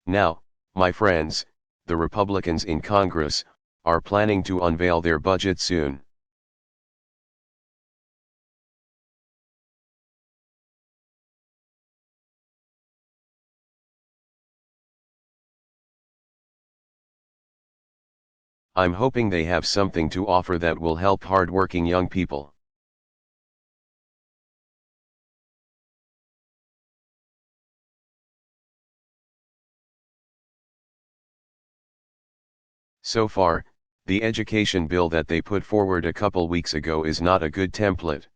Now, my friends, the Republicans in Congress are planning to unveil their budget soon. I'm hoping they have something to offer that will help hardworking young people. So far, the education bill that they put forward a couple weeks ago is not a good template.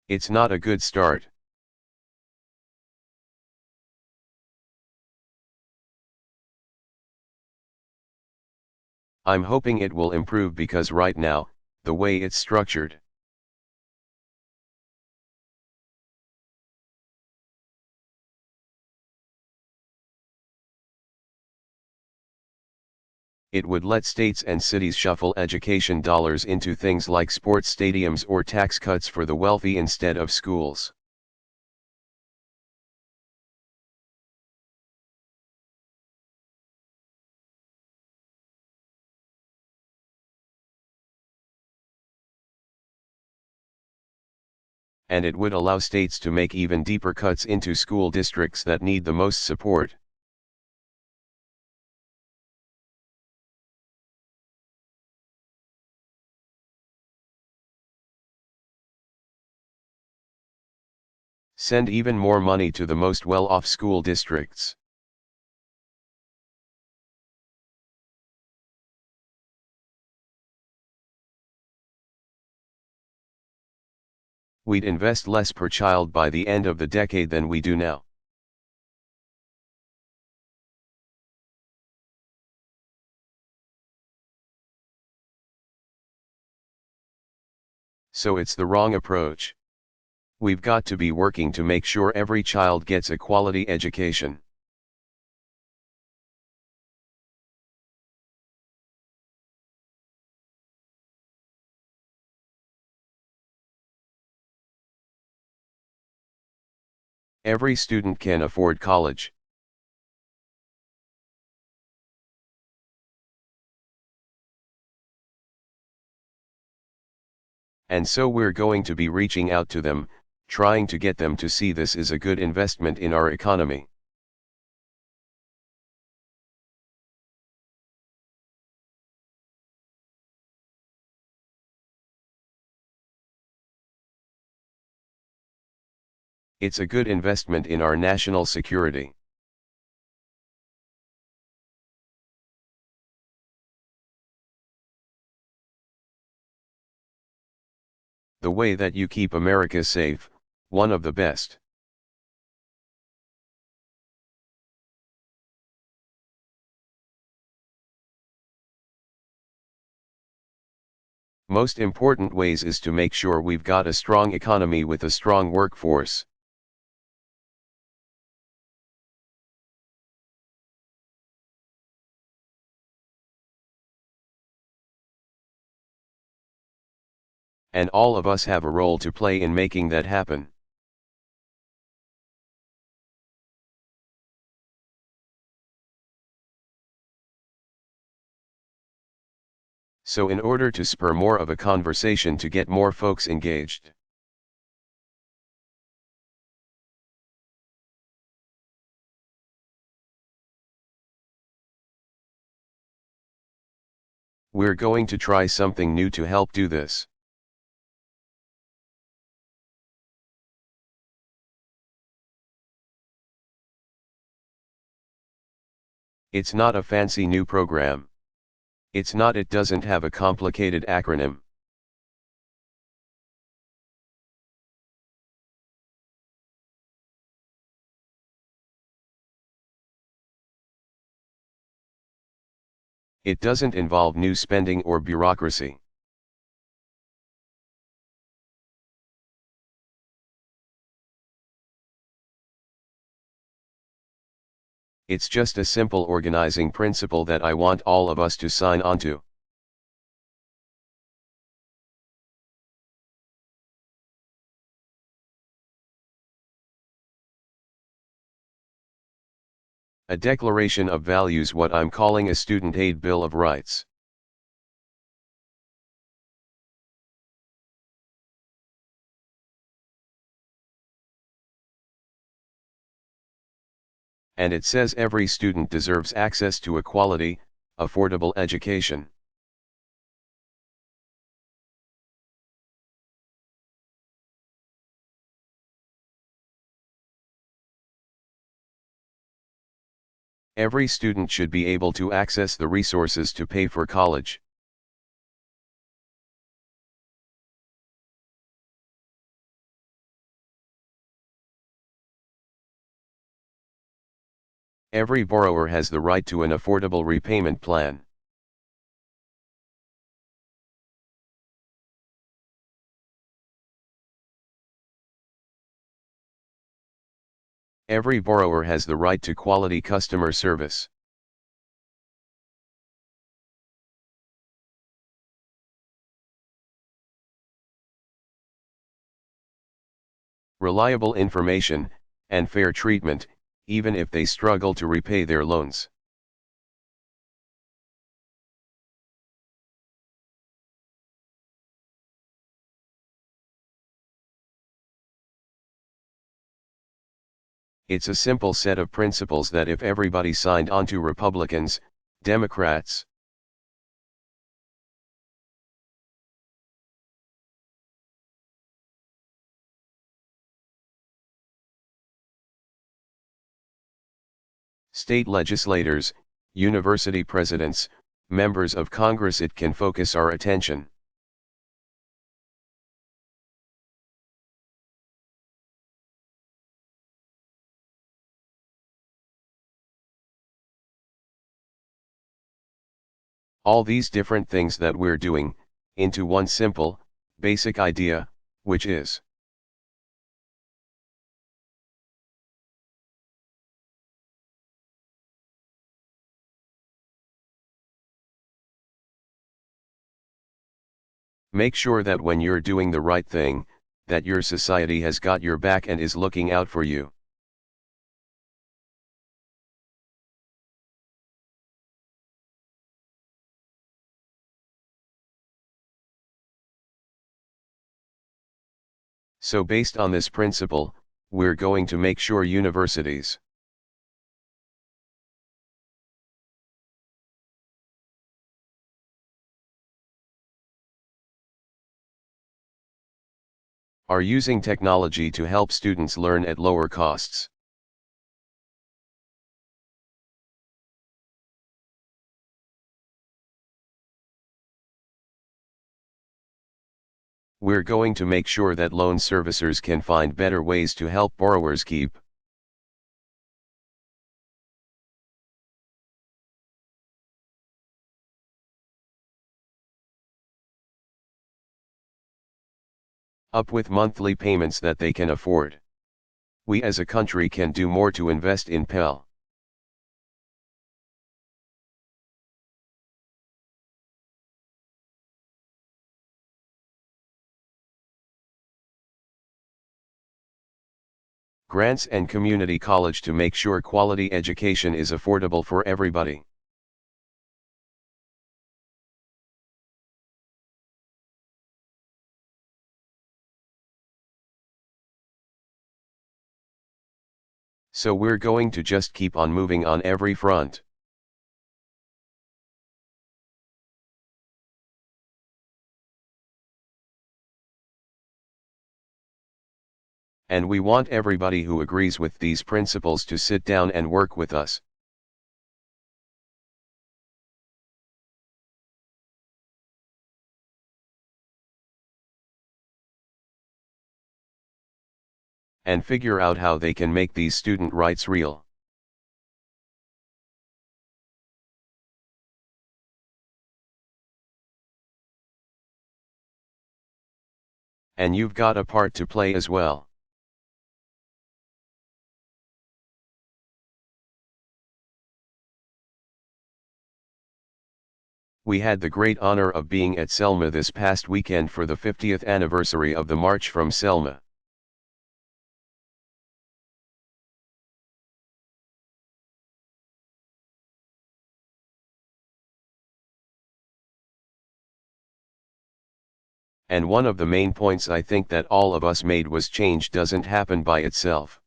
It's not a good start. I'm hoping it will improve because right now, the way it's structured, it would let states and cities shuffle education dollars into things like sports stadiums or tax cuts for the wealthy instead of schools. And it would allow states to make even deeper cuts into school districts that need the most support. Send even more money to the most well-off school districts. We'd invest less per child by the end of the decade than we do now. So it's the wrong approach. We've got to be working to make sure every child gets a quality education. Every student can afford college. And so we're going to be reaching out to them, trying to get them to see this is a good investment in our economy. It's a good investment in our national security. The way that you keep America safe, one of the best. Most important ways is to make sure we've got a strong economy with a strong workforce. And all of us have a role to play in making that happen. So in order to spur more of a conversation to get more folks engaged, we're going to try something new to help do this. It's not a fancy new program. It doesn't have a complicated acronym. It doesn't involve new spending or bureaucracy. It's just a simple organizing principle that I want all of us to sign onto. A declaration of values, what I'm calling a student aid bill of rights. And it says every student deserves access to a quality, affordable education. Every student should be able to access the resources to pay for college. Every borrower has the right to an affordable repayment plan. Every borrower has the right to quality customer service. Reliable information, and fair treatment, even if they struggle to repay their loans. It's a simple set of principles that if everybody signed onto, Republicans, Democrats, state legislators, university presidents, members of Congress, it can focus our attention. All these different things that we're doing, into one simple, basic idea, which is make sure that when you're doing the right thing, that your society has got your back and is looking out for you. So based on this principle, we're going to make sure universities are using technology to help students learn at lower costs. We're going to make sure that loan servicers can find better ways to help borrowers keep up with monthly payments that they can afford. We as a country can do more to invest in Pell. Grants and community college to make sure quality education is affordable for everybody. So we're going to just keep on moving on every front. And we want everybody who agrees with these principles to sit down and work with us. And figure out how they can make these student rights real. And you've got a part to play as well. We had the great honor of being at Selma this past weekend for the 50th anniversary of the March from Selma. And one of the main points I think that all of us made was change doesn't happen by itself.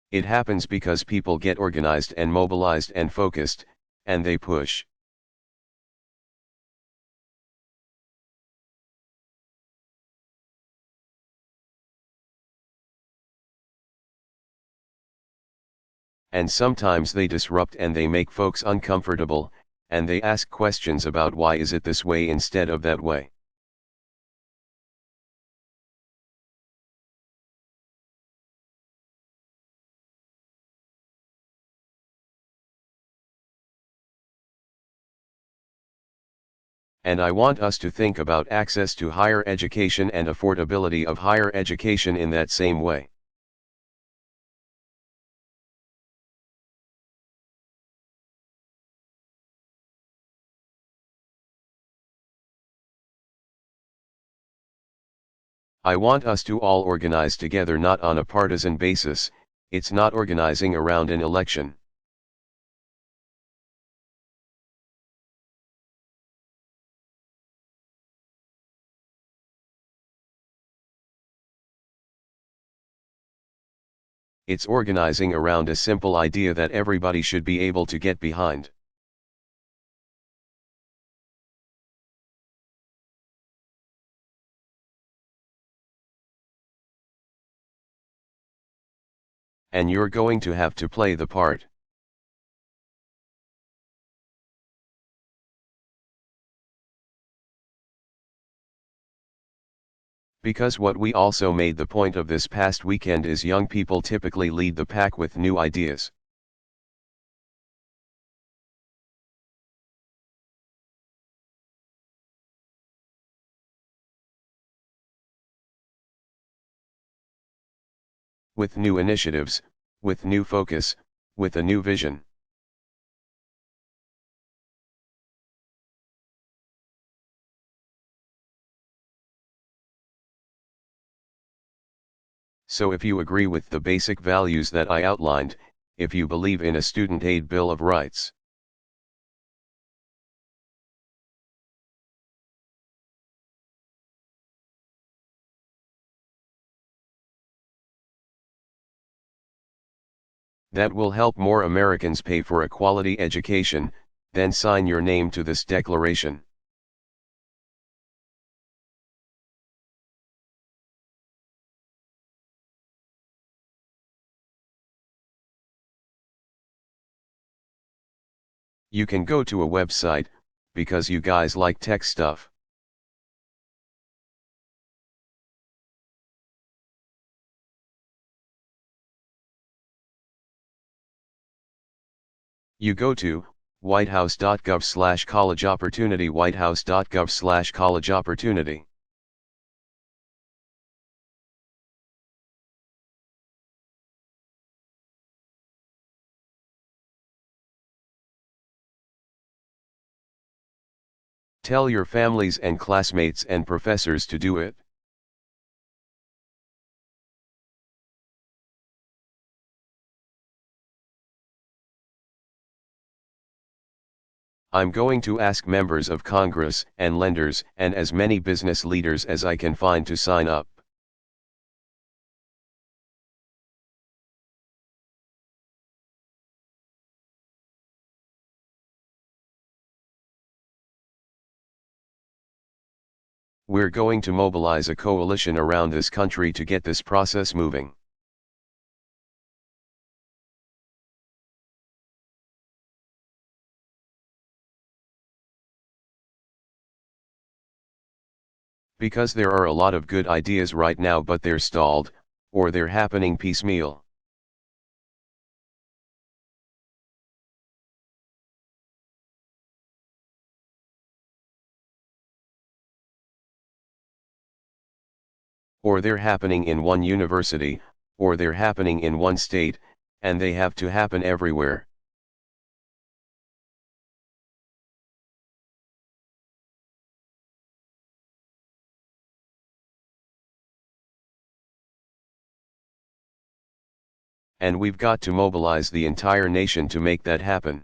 It happens because people get organized and mobilized and focused, and they push. And sometimes they disrupt and they make folks uncomfortable, and they ask questions about why is it this way instead of that way. And I want us to think about access to higher education and affordability of higher education in that same way. I want us to all organize together, not on a partisan basis. It's not organizing around an election. It's organizing around a simple idea that everybody should be able to get behind. And you're going to have to play the part. Because what we also made the point of this past weekend is young people typically lead the pack with new ideas. With new initiatives, with new focus, with a new vision. So if you agree with the basic values that I outlined, if you believe in a student aid bill of rights, that will help more Americans pay for a quality education, then sign your name to this declaration. You can go to a website, because you guys like tech stuff. You go to whitehouse.gov/college opportunity, whitehouse.gov/college opportunity. Tell your families and classmates and professors to do it. I'm going to ask members of Congress and lenders and as many business leaders as I can find to sign up. We're going to mobilize a coalition around this country to get this process moving. Because there are a lot of good ideas right now, but they're stalled, or they're happening piecemeal. Or they're happening in one university, or they're happening in one state, and they have to happen everywhere. And we've got to mobilize the entire nation to make that happen.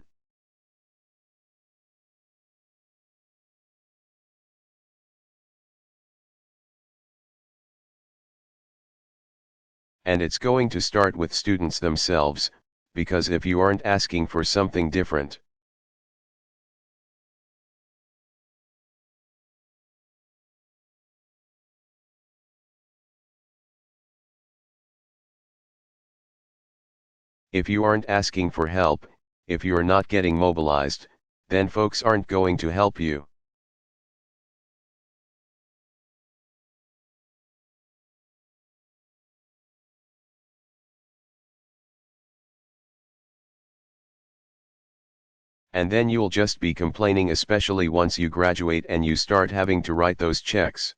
And it's going to start with students themselves, because if you aren't asking for something different, if you aren't asking for help, if you're not getting mobilized, then folks aren't going to help you. And then you'll just be complaining, especially once you graduate and you start having to write those checks.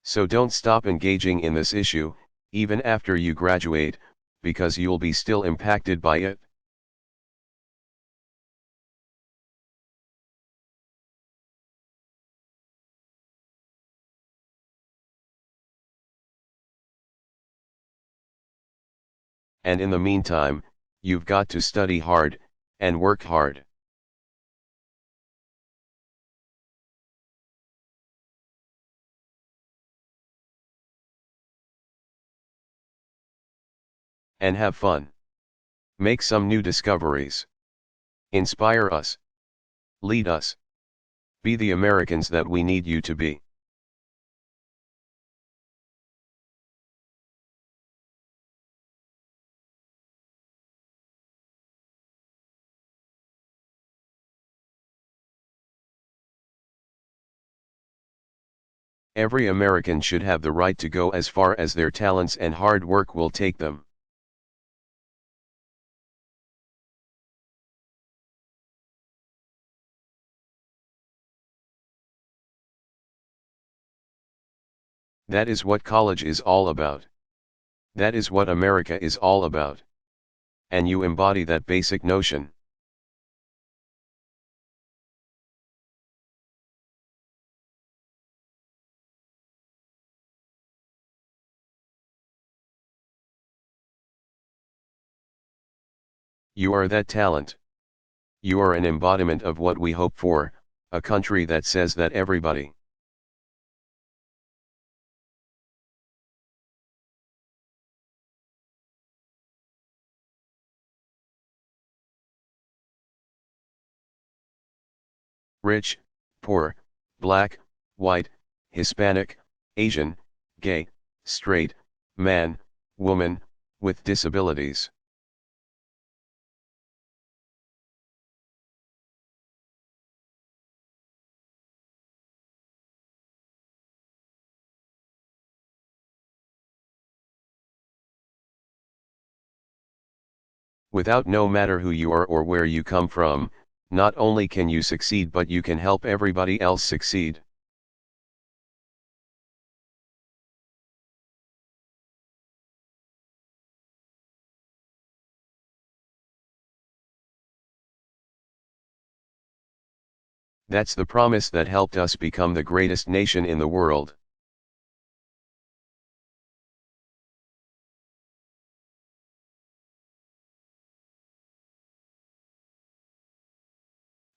So don't stop engaging in this issue, even after you graduate, because you'll be still impacted by it. And in the meantime, you've got to study hard, and work hard. And have fun. Make some new discoveries. Inspire us. Lead us. Be the Americans that we need you to be. Every American should have the right to go as far as their talents and hard work will take them. That is what college is all about. That is what America is all about. And you embody that basic notion. You are that talent. You are an embodiment of what we hope for, a country that says that everybody rich, poor, black, white, Hispanic, Asian, gay, straight, man, woman, with disabilities. Without no matter who you are or where you come from, not only can you succeed but you can help everybody else succeed. That's the promise that helped us become the greatest nation in the world.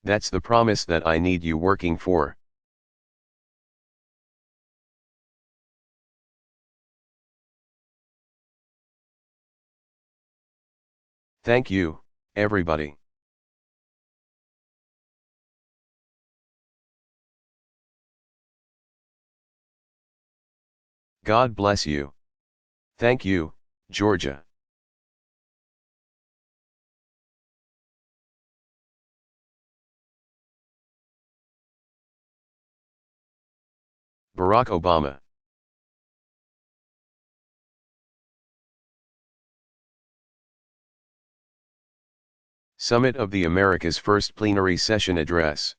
That's the promise that I need you working for. Thank you, everybody. God bless you. Thank you, Georgia. Barack Obama. Summit of the Americas' first plenary session address.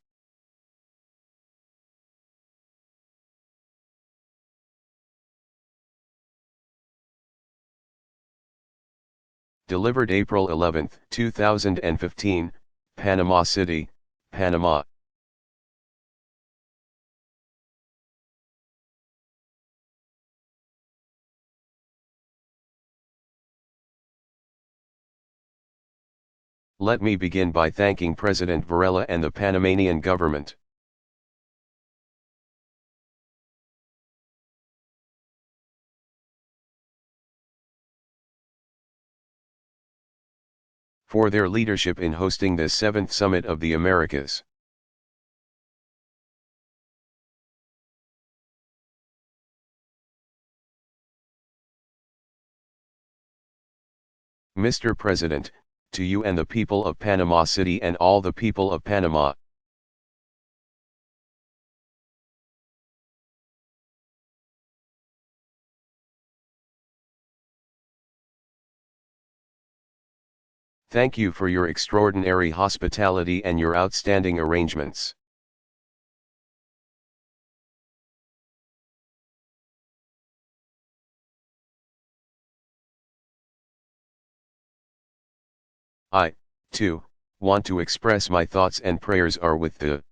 Delivered April 11, 2015, Panama City, Panama. Let me begin by thanking President Varela and the Panamanian government. For their leadership in hosting this 7th Summit of the Americas. Mr. President, to you and the people of Panama City and all the people of Panama. Thank you for your extraordinary hospitality and your outstanding arrangements. I, too, want to express my thoughts and prayers are with the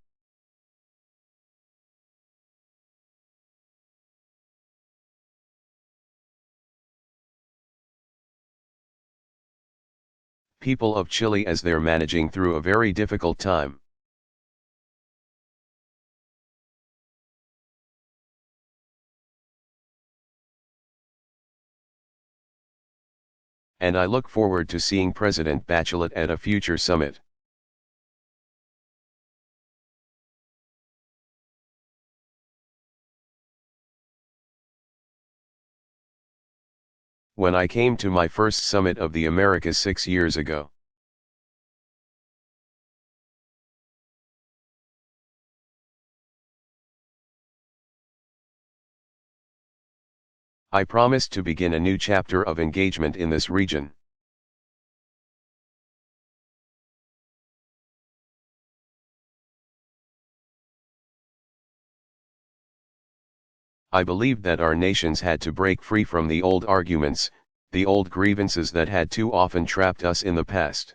people of Chile as they're managing through a very difficult time. And I look forward to seeing President Bachelet at a future summit. When I came to my first summit of the Americas 6 years ago, I promised to begin a new chapter of engagement in this region. I believed that our nations had to break free from the old arguments, the old grievances that had too often trapped us in the past.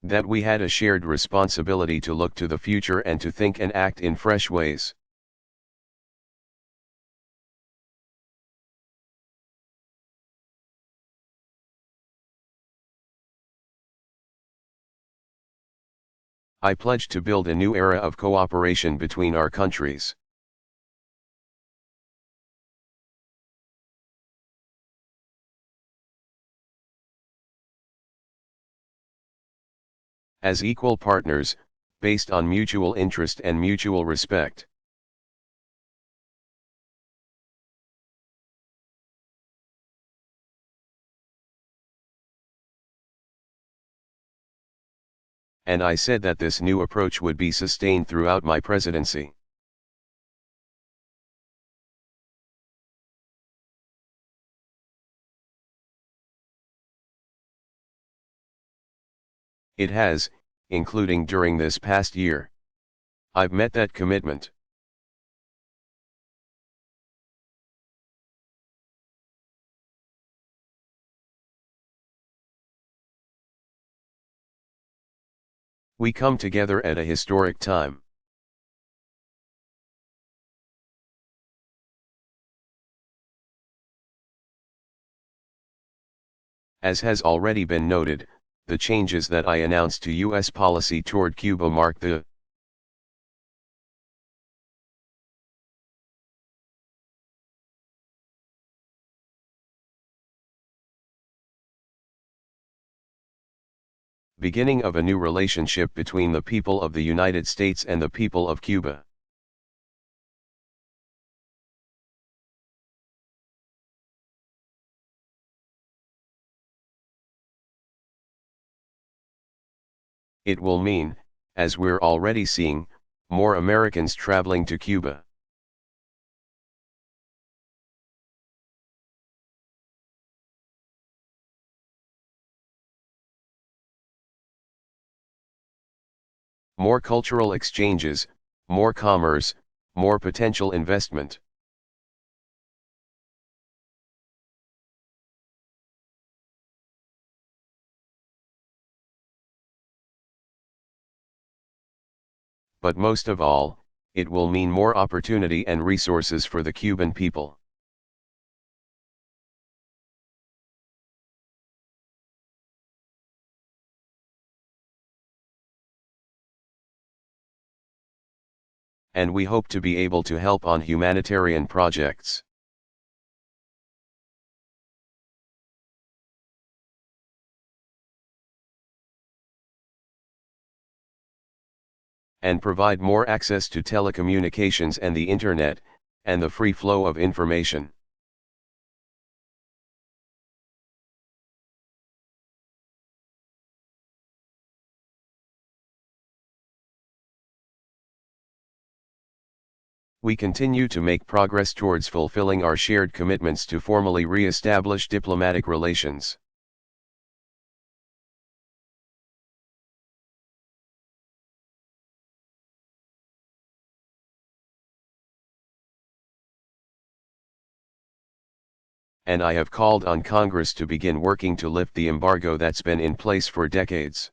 That we had a shared responsibility to look to the future and to think and act in fresh ways. I pledged to build a new era of cooperation between our countries. As equal partners, based on mutual interest and mutual respect. And I said that this new approach would be sustained throughout my presidency. It has, including during this past year. I've met that commitment. We come together at a historic time. As has already been noted, the changes that I announced to U.S. policy toward Cuba mark the beginning of a new relationship between the people of the United States and the people of Cuba. It will mean, as we're already seeing, more Americans traveling to Cuba. more cultural exchanges, more commerce, more potential investment. But most of all, it will mean more opportunity and resources for the Cuban people. And we hope to be able to help on humanitarian projects. And provide more access to telecommunications and the internet, and the free flow of information. We continue to make progress towards fulfilling our shared commitments to formally re-establish diplomatic relations. And I have called on Congress to begin working to lift the embargo that's been in place for decades.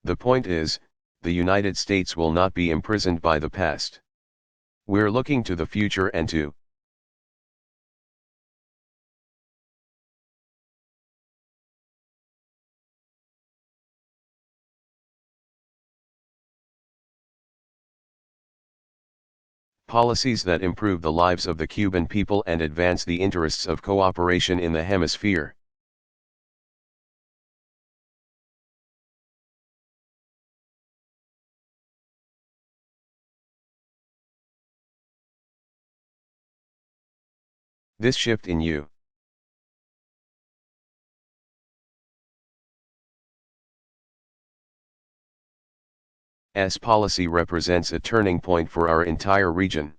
The point is, the United States will not be imprisoned by the past. We're looking to the future and to policies that improve the lives of the Cuban people and advance the interests of cooperation in the hemisphere. This shift in U.S. policy represents a turning point for our entire region.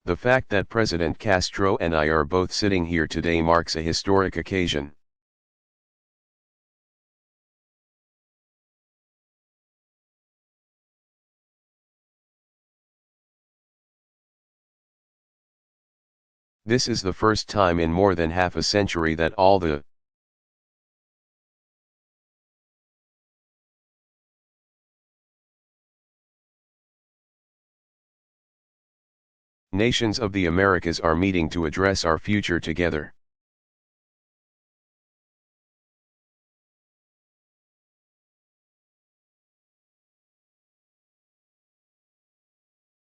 The fact that President Castro and I are both sitting here today marks a historic occasion. This is the first time in more than half a century that all the nations of the Americas are meeting to address our future together.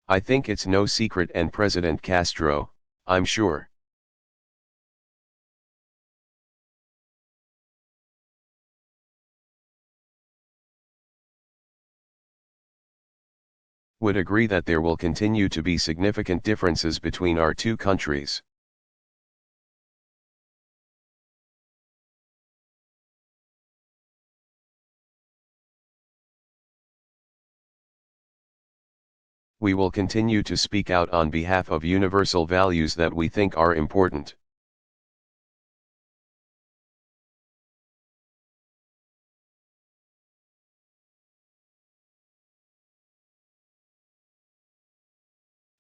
I think it's no secret, and President Castro, I'm sure, would agree that there will continue to be significant differences between our two countries. We will continue to speak out on behalf of universal values that we think are important.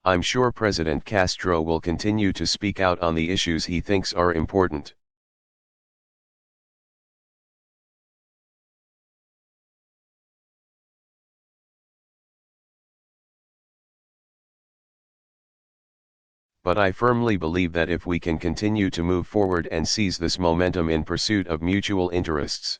I'm sure President Castro will continue to speak out on the issues he thinks are important. But I firmly believe that if we can continue to move forward and seize this momentum in pursuit of mutual interests,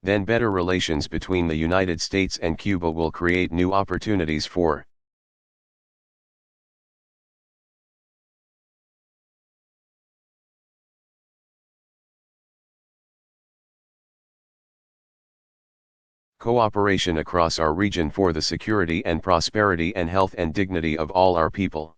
then better relations between the United States and Cuba will create new opportunities for cooperation across our region for the security and prosperity and health and dignity of all our people.